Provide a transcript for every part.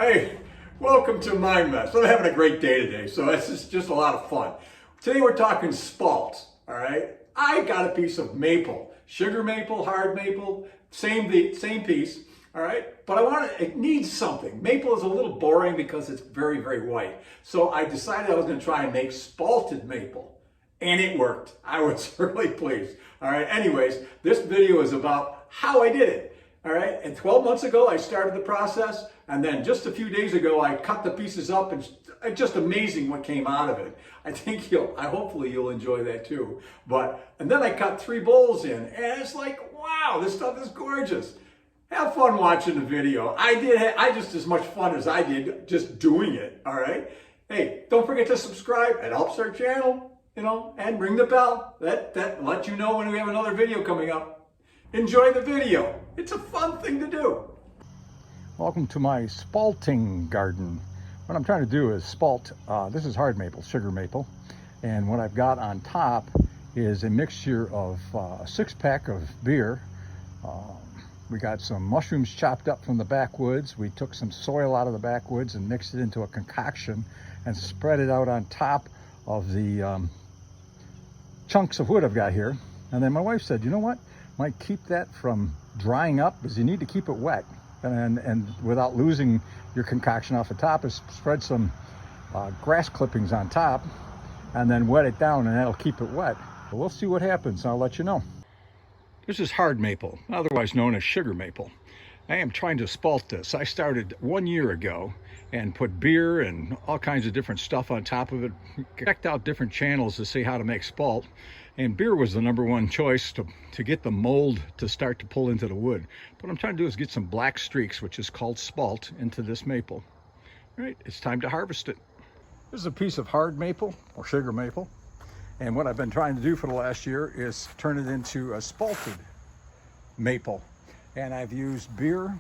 Hey, welcome to my mess. I'm having a great day today, so it's just a lot of fun. Today we're talking spalt, all right? I got a piece of maple, sugar maple, hard maple, same piece, all right? But it needs something. Maple is a little boring because it's very, very white. So I decided I was gonna try and make spalted maple, and it worked. I was really pleased, all right? Anyways, this video is about how I did it. All right, and 12 months ago, I started the process, and then just a few days ago, I cut the pieces up, and it's just amazing what came out of it. Hopefully you'll enjoy that too. And then I cut 3 bowls in, and it's like, wow, this stuff is gorgeous. Have fun watching the video. I just as much fun as I did just doing it, all right? Hey, don't forget to subscribe. It helps our channel, and ring the bell. That lets you know when we have another video coming up. Enjoy the video. It's a fun thing to do. Welcome to my spalting garden. What I'm trying to do is spalt, this is hard maple, sugar maple, and what I've got on top is a mixture of a 6-pack of beer. We got some mushrooms chopped up from the backwoods. We took some soil out of the backwoods and mixed it into a concoction and spread it out on top of the chunks of wood I've got here. And then my wife said, you know what? Might keep that from drying up, because you need to keep it wet, and without losing your concoction off the top, is spread some grass clippings on top and then wet it down, and that'll keep it wet. But we'll see what happens. I'll let you know. This is hard maple, otherwise known as sugar maple. I am trying to spalt this. I started 1 year ago and put beer and all kinds of different stuff on top of it. Checked out different channels to see how to make spalt. And beer was the #1 choice to get the mold to start to pull into the wood. What I'm trying to do is get some black streaks, which is called spalt, into this maple. All right, it's time to harvest it. This is a piece of hard maple or sugar maple. And what I've been trying to do for the last year is turn it into a spalted maple. And I've used beer,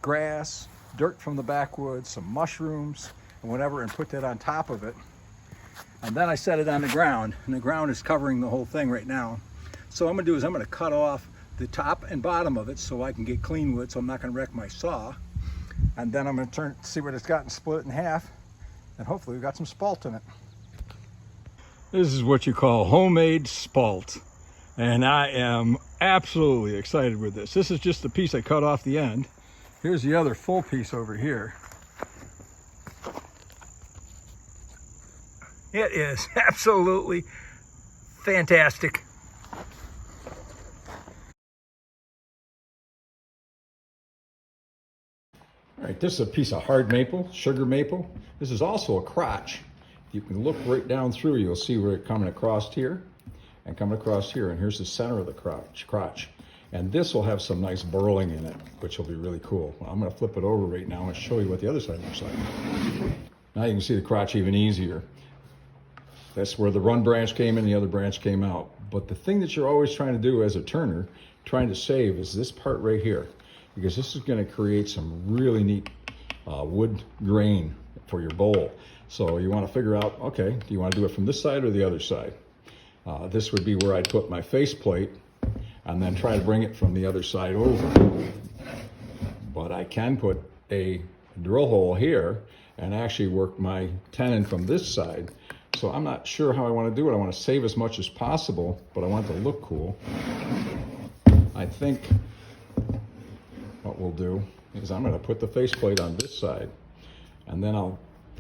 grass, dirt from the backwoods, some mushrooms, and whatever, and put that on top of it. And then I set it on the ground, and the ground is covering the whole thing right now. So what I'm gonna do is I'm gonna cut off the top and bottom of it so I can get clean wood, so I'm not gonna wreck my saw. And then I'm gonna see what it's got and split it in half, and hopefully we've got some spalt in it. This is what you call homemade spalt, and I am absolutely excited with this. This is just the piece I cut off the end. Here's the other full piece over here. It is absolutely fantastic. All right, this is a piece of hard maple, sugar maple. This is also a crotch. You can look right down through, you'll see where it's coming across here and coming across here. And here's the center of the crotch. And this will have some nice burling in it, which will be really cool. Well, I'm gonna flip it over right now and show you what the other side looks like. Now you can see the crotch even easier. That's where the one branch came in, the other branch came out. But the thing that you're always trying to do as a turner, trying to save, is this part right here, because this is gonna create some really neat wood grain for your bowl. So you wanna figure out, okay, do you wanna do it from this side or the other side? This would be where I'd put my faceplate and then try to bring it from the other side over. But I can put a drill hole here and actually work my tenon from this side. So I'm not sure how I want to do it. I want to save as much as possible, but I want it to look cool. I think what we'll do is I'm going to put the faceplate on this side, and then I'll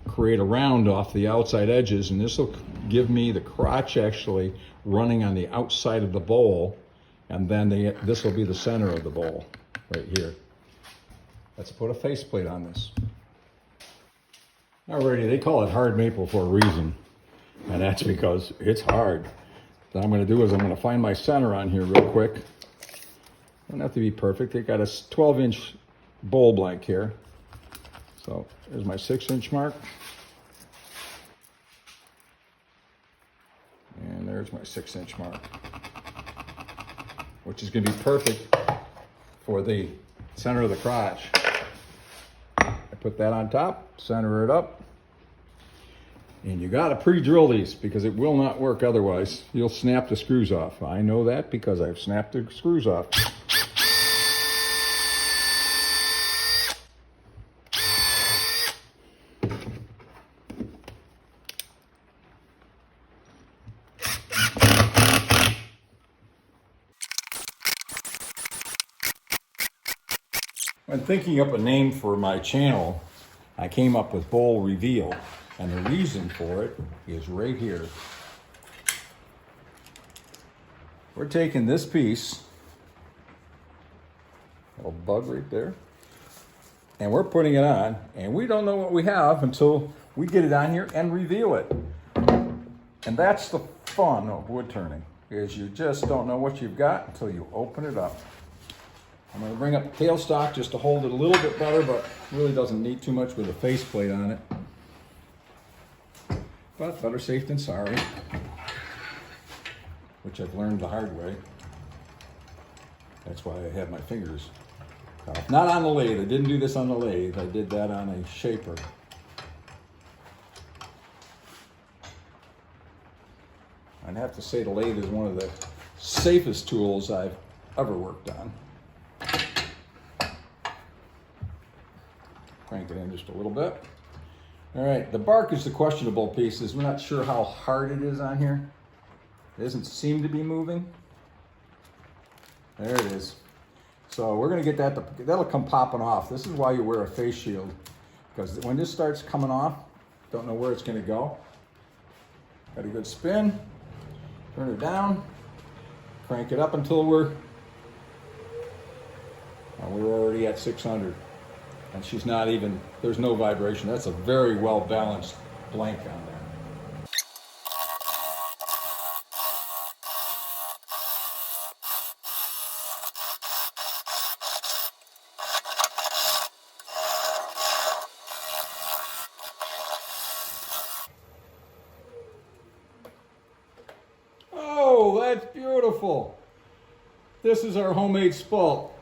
create a round off the outside edges, and this will give me the crotch actually running on the outside of the bowl, and then this will be the center of the bowl right here. Let's put a faceplate on this. Alrighty, they call it hard maple for a reason, and that's because it's hard. What I'm going to do is I'm going to find my center on here real quick. Don't have to be perfect. They got a 12-inch bowl blank here. So there's my 6-inch mark. And there's my 6-inch mark, which is going to be perfect for the center of the crotch. I put that on top, center it up. And you got to pre-drill these because it will not work otherwise. You'll snap the screws off. I know that because I've snapped the screws off. been thinking up a name for my channel. I came up with Bowl Reveal, and the reason for it is right here. We're taking this piece, little bug right there, and we're putting it on, and we don't know what we have until we get it on here and reveal it. And that's the fun of wood turning, is you just don't know what you've got until you open it up. I'm going to bring up the tailstock just to hold it a little bit better, but really doesn't need too much with a faceplate on it. But better safe than sorry, which I've learned the hard way. That's why I have my fingers off. Not on the lathe. I didn't do this on the lathe. I did that on a shaper. I'd have to say the lathe is one of the safest tools I've ever worked on. Crank it in just a little bit. All right, the bark is the questionable piece. We're not sure how hard it is on here. It doesn't seem to be moving. There it is. So we're gonna get that, that'll come popping off. This is why you wear a face shield, because when this starts coming off, don't know where it's gonna go. Got a good spin, turn it down, crank it up until we're already at 600. And she's not even, there's no vibration. That's a very well balanced blank on there. Oh, that's beautiful. This is our homemade spalt.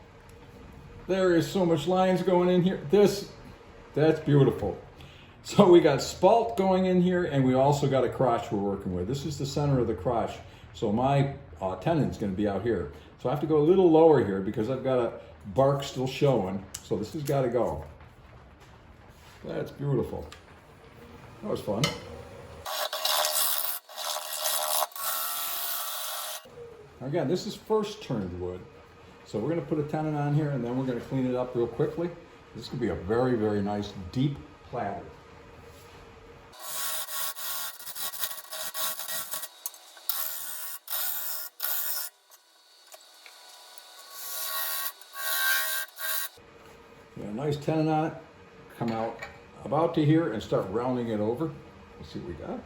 There is so much lines going in here. That's beautiful. So we got spalt going in here, and we also got a crotch we're working with. This is the center of the crotch. So my tenon's gonna be out here. So I have to go a little lower here because I've got a bark still showing. So this has gotta go. That's beautiful. That was fun. Again, this is first turned wood. So we're going to put a tenon on here, and then we're going to clean it up real quickly. This is going to be a very, very nice deep platter. Got a nice tenon on it. Come out about to here and start rounding it over. Let's see what we got.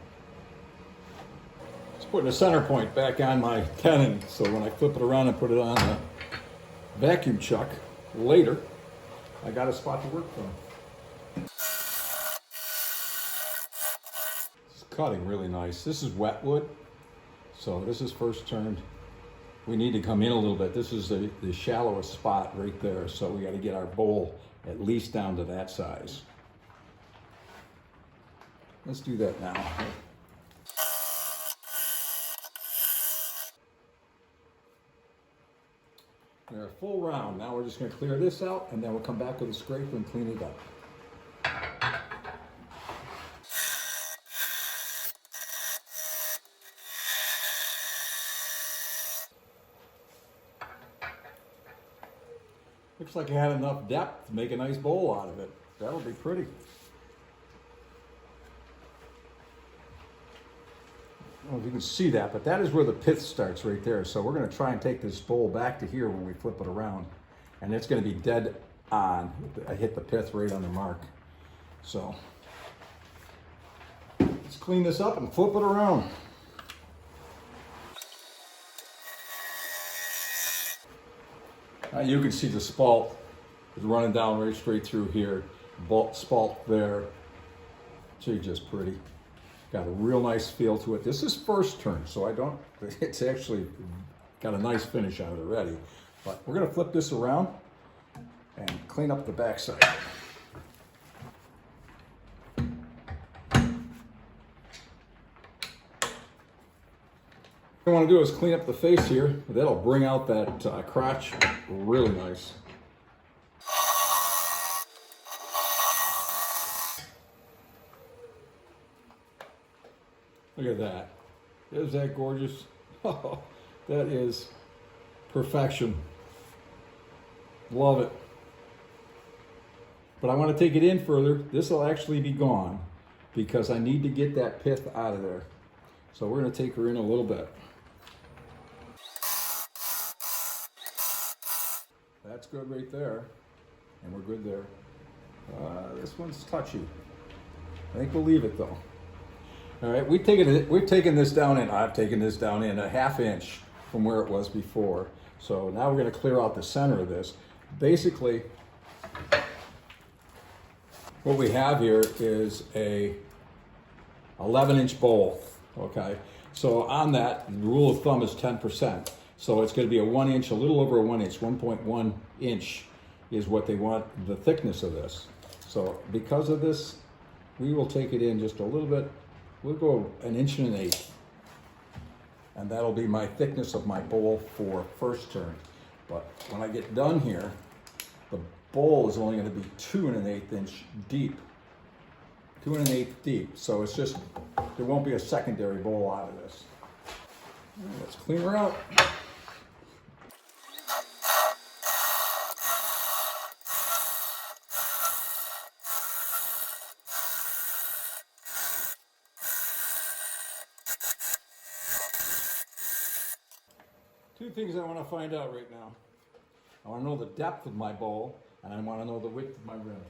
Just putting a center point back on my tenon, so when I flip it around and put it on the vacuum chuck later, I got a spot to work from. It's cutting really nice. This is wet wood, so this is first turned. We need to come in a little bit. This is the shallowest spot right there, so we got to get our bowl at least down to that size. Let's do that now. They're a full round. Now we're just going to clear this out, and then we'll come back with a scraper and clean it up. Looks like I had enough depth to make a nice bowl out of it. That'll be pretty. I don't know if you can see that, but that is where the pith starts right there. So we're going to try and take this bowl back to here when we flip it around. And it's going to be dead on. I hit the pith right on the mark. So let's clean this up and flip it around. Now you can see the spalt is running down right straight through here. Spalt there. She's just pretty. Got a real nice feel to it. This is first turn, so it's actually got a nice finish on it already. But we're gonna flip this around and clean up the backside. What I want to do is clean up the face here. That'll bring out that crotch really nice. Look at that. Isn't that gorgeous? Oh, that is perfection. Love it. But I want to take it in further. This will actually be gone because I need to get that pith out of there. So we're going to take her in a little bit. That's good right there. And we're good there. This one's touchy. I think we'll leave it though. All right, we've taken this down in, I've taken this down in a 1/2 inch from where it was before. So now we're going to clear out the center of this. Basically, what we have here is a 11-inch bowl, okay? So on that, the rule of thumb is 10%. So it's going to be a 1 inch, a little over a 1 inch, 1.1 inch is what they want the thickness of this. So because of this, we will take it in just a little bit. We'll go 1 1/8 inches. And that'll be my thickness of my bowl for first turn. But when I get done here, the bowl is only going to be 2 1/8 inch deep. 2 1/8 deep. So it's just, there won't be a secondary bowl out of this. All right, let's clean her out. Two things I want to find out right now. I want to know the depth of my bowl, and I want to know the width of my rim.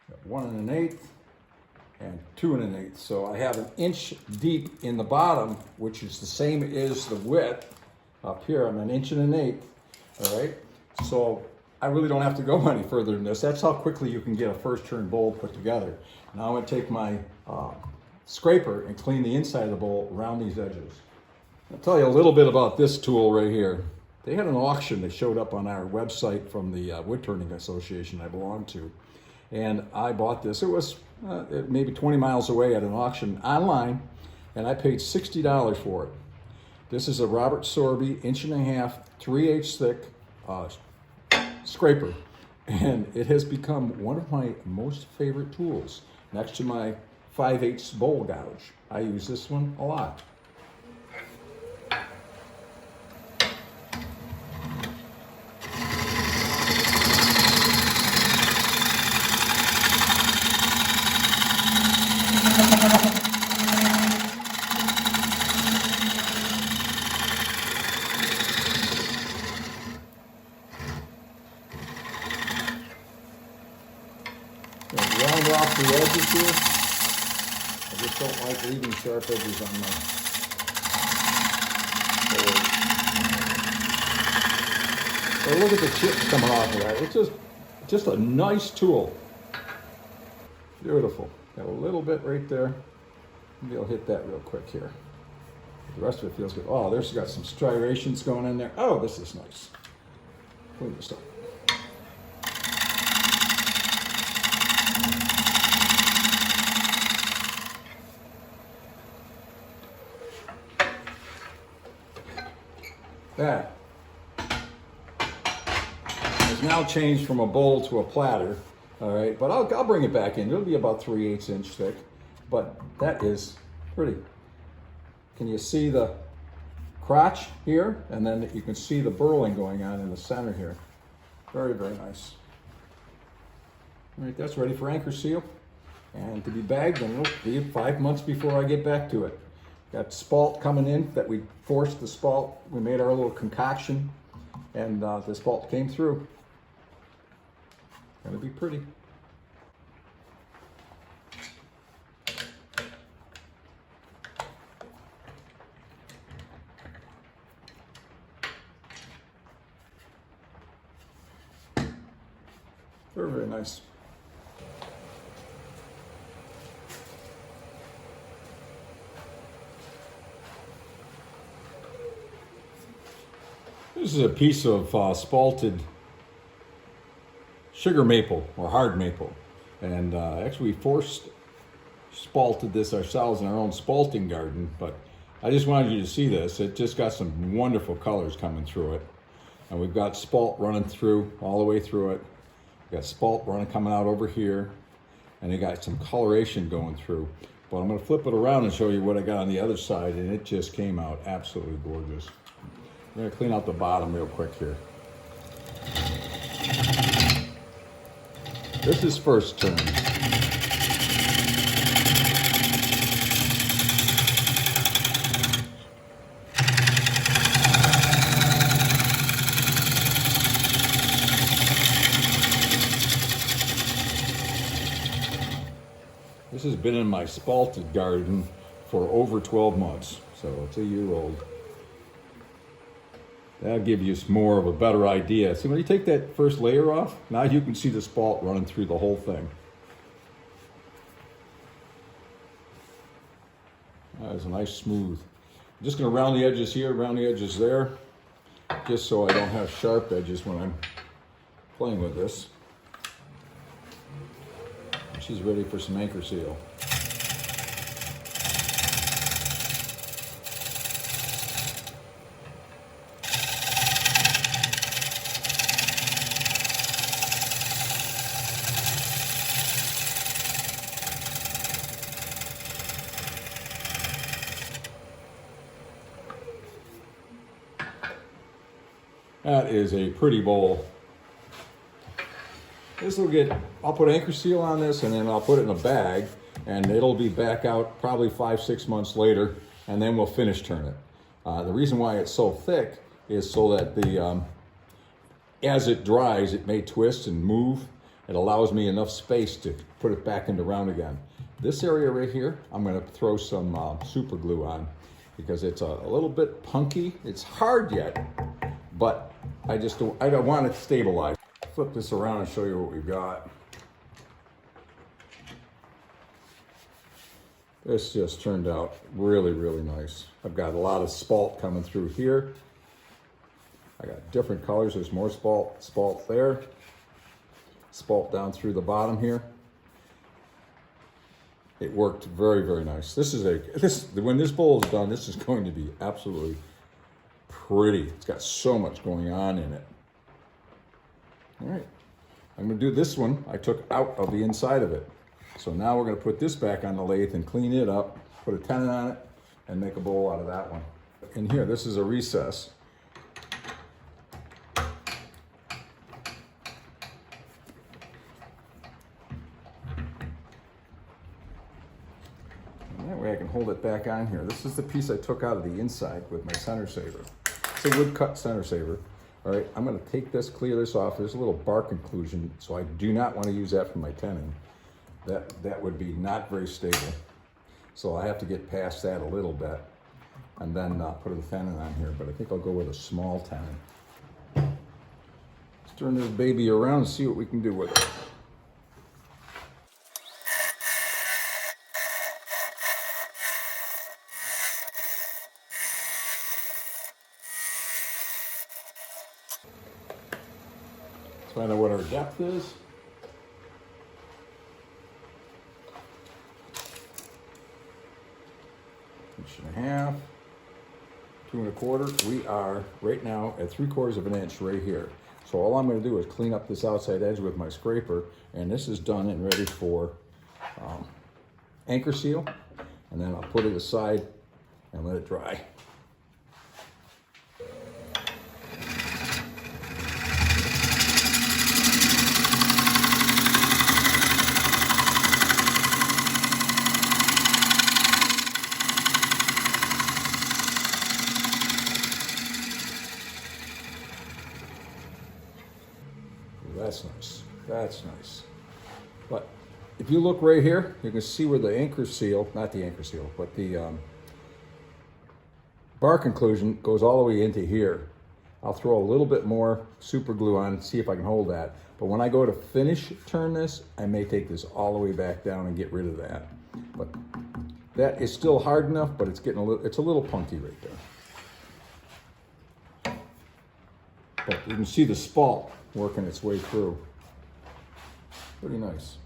Got 1 1/8 and 2 1/8. So I have 1 inch deep in the bottom, which is the same as the width. Up here, I'm 1 1/8 inches. All right. So I really don't have to go any further than this. That's how quickly you can get a first turn bowl put together. Now I'm going to take my scraper and clean the inside of the bowl around these edges. I'll tell you a little bit about this tool right here. They had an auction that showed up on our website from the Wood Turning Association I belong to. And I bought this. It was maybe 20 miles away at an auction online, and I paid $60 for it. This is a Robert Sorby 1.5 inch, 3/8 thick scraper. And it has become one of my most favorite tools next to my 5/8 bowl gouge. I use this one a lot. Round off the edges here. I just don't like leaving sharp edges on my board. So look at the chips coming off of that. It's just a nice tool. Beautiful. Got a little bit right there. Maybe I'll hit that real quick here. The rest of it feels good. Oh, there's got some striations going in there. Oh, this is nice. Clean this up. That has now changed from a bowl to a platter, all right, but I'll bring it back in. It'll be about 3/8 inch thick, but that is pretty. Can you see the crotch here? And then you can see the burling going on in the center here. Very, very nice. All right, that's ready for anchor seal and to be bagged, and it'll be 5 months before I get back to it. Got spalt coming in that we forced the spalt. We made our little concoction, and the spalt came through. Gonna be pretty. Very, very nice. This is a piece of spalted sugar maple or hard maple, and actually we forced spalted this ourselves in our own spalting garden, but I just wanted you to see this. It just got some wonderful colors coming through it, and we've got spalt running through all the way through it. We've got spalt running coming out over here, and it got some coloration going through. But I'm going to flip it around and show you what I got on the other side, and it just came out absolutely gorgeous. I'm gonna clean out the bottom real quick here. This is first turn. This has been in my spalted garden for over 12 months, so it's a year old. That'll give you more of a better idea. See, when you take that first layer off, now you can see the spalt running through the whole thing. That is a nice smooth. I'm just gonna round the edges here, round the edges there, just so I don't have sharp edges when I'm playing with this. She's ready for some anchor seal. That is a pretty bowl. This will get, I'll put anchor seal on this and then I'll put it in a bag and it'll be back out probably 5-6 months later and then we'll finish turn it. The reason why it's so thick is so that as it dries, it may twist and move. It allows me enough space to put it back into round again. This area right here, I'm gonna throw some super glue on because it's a little bit punky. It's hard yet, but I don't want it stabilized. Flip this around and show you what we've got. This just turned out really, really nice. I've got a lot of spalt coming through here. I got different colors. There's more spalt there. Spalt down through the bottom here. It worked very, very nice. When this bowl is done, this is going to be absolutely pretty. It's got so much going on in it. All right, I'm gonna do this one. I took out of the inside of it. So now we're gonna put this back on the lathe and clean it up, put a tenon on it, and make a bowl out of that one. In here, this is a recess. And that way I can hold it back on here. This is the piece I took out of the inside with my center saver. It's a wood cut center saver. All right, I'm gonna take this, clear this off. There's a little bark inclusion, so I do not want to use that for my tenon. That would be not very stable. So I have to get past that a little bit and then put a tenon on here, but I think I'll go with a small tenon. Let's turn this baby around and see what we can do with it. Let's find out what our depth is. Inch and a half, 2 1/4. We are right now at 3/4 of an inch right here. So all I'm going to do is clean up this outside edge with my scraper, and this is done and ready for anchor seal. And then I'll put it aside and let it dry. That's nice. That's nice. But if you look right here, you can see where the anchor seal, not the anchor seal, but the bark inclusion goes all the way into here. I'll throw a little bit more super glue on and see if I can hold that. But when I go to finish turn this, I may take this all the way back down and get rid of that. But that is still hard enough, but it's getting it's a little punky right there. But you can see the spalt working its way through. Pretty nice.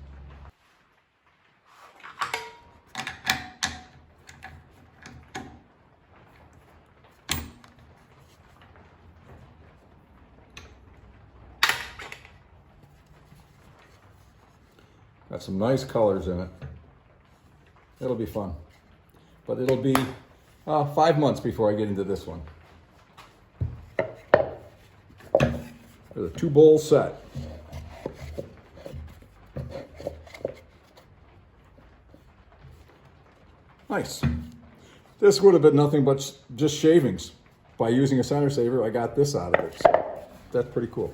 Got some nice colors in it. It'll be fun. But it'll be 5 months before I get into this one. There's a 2-bowl set. Nice. This would have been nothing but just shavings. By using a center saver, I got this out of it. So that's pretty cool.